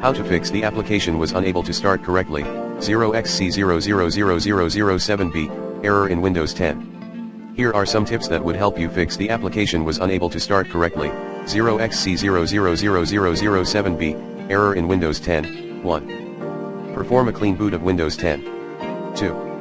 How to fix the application was unable to start correctly, 0xc000007b, error in Windows 10. Here are some tips that would help you fix the application was unable to start correctly, 0xc000007b, error in Windows 10, 1. Perform a clean boot of Windows 10. 2.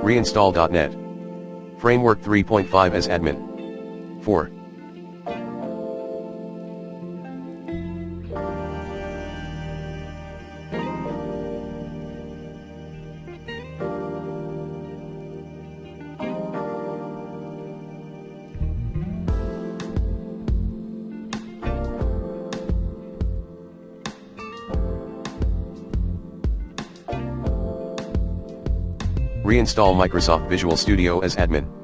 Reinstall.net. Framework 3.5 as admin. 4. Reinstall Microsoft Visual Studio as admin.